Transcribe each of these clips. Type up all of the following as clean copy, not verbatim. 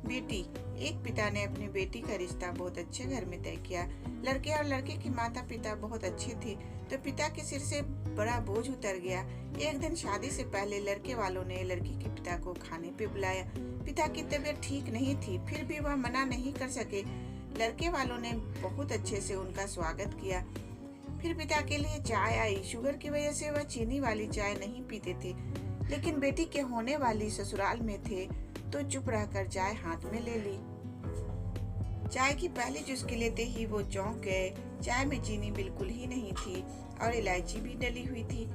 बेटी। एक पिता ने अपनी बेटी का रिश्ता बहुत अच्छे घर में तय किया। लड़के और लड़के के माता पिता बहुत अच्छे थे, तो पिता के सिर से बड़ा बोझ उतर गया। एक दिन शादी से पहले लड़के वालों ने लड़की के पिता को खाने पे बुलाया। पिता की तबीयत ठीक नहीं थी, फिर भी वह मना नहीं कर सके। लड़के वालों ने बहुत अच्छे से उनका स्वागत किया। फिर पिता के लिए चाय आई। शुगर की वजह से वह चीनी वाली चाय नहीं पीते थे, लेकिन बेटी के होने वाली ससुराल में थे तो चुप रहकर चाय हाथ में ले ली। चाय की पहली चुस्की लेते ही वो चौंक गए। चाय में चीनी बिल्कुल ही नहीं थी और इलायची भी डली हुई थी।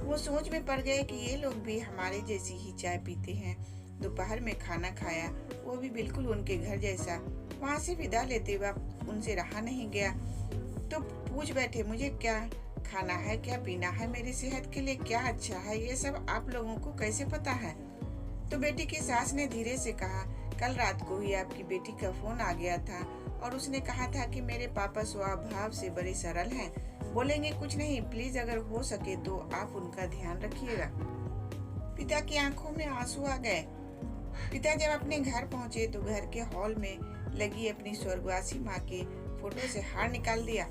वो सोच में पड़ गए कि ये लोग भी हमारे जैसी ही चाय पीते हैं। दोपहर में खाना खाया, वो भी बिल्कुल उनके घर जैसा। वहाँ से विदा लेते वक्त उनसे रहा नहीं गया, तो पूछ बैठे, मुझे क्या खाना है, क्या पीना है, मेरी सेहत के लिए क्या अच्छा है, ये सब आप लोगों को कैसे पता है? तो बेटी की सास ने धीरे से कहा, कल रात को ही आपकी बेटी का फोन आ गया था और उसने कहा था कि मेरे पापा स्वभाव से बड़े सरल हैं, बोलेंगे कुछ नहीं, प्लीज अगर हो सके तो आप उनका ध्यान रखिएगा। पिता की आंखों में आंसू आ गए। पिता जब अपने घर पहुंचे तो घर के हॉल में लगी अपनी स्वर्गवासी माँ के फोटो से हार निकाल दिया।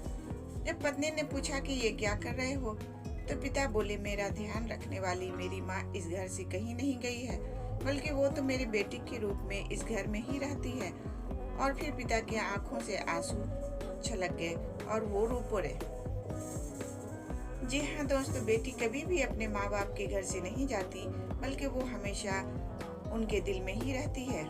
जब पत्नी ने पूछा कि ये क्या कर रहे हो, तो पिता बोले, मेरा ध्यान रखने वाली मेरी माँ इस घर से कहीं नहीं गई है, बल्कि वो तो मेरी बेटी के रूप में इस घर में ही रहती है। और फिर पिता की आंखों से आंसू छलक गए और वो रो पड़े। जी हाँ दोस्तों, बेटी कभी भी अपने माँ बाप के घर से नहीं जाती, बल्कि वो हमेशा उनके दिल में ही रहती है।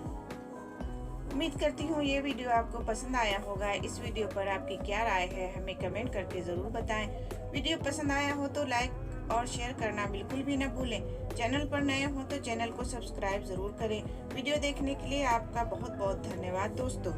उम्मीद करती हूँ ये वीडियो आपको पसंद आया होगा। इस वीडियो पर आपकी क्या राय है हमें कमेंट करके ज़रूर बताएं। वीडियो पसंद आया हो तो लाइक और शेयर करना बिल्कुल भी न भूलें। चैनल पर नए हो तो चैनल को सब्सक्राइब ज़रूर करें। वीडियो देखने के लिए आपका बहुत बहुत धन्यवाद दोस्तों।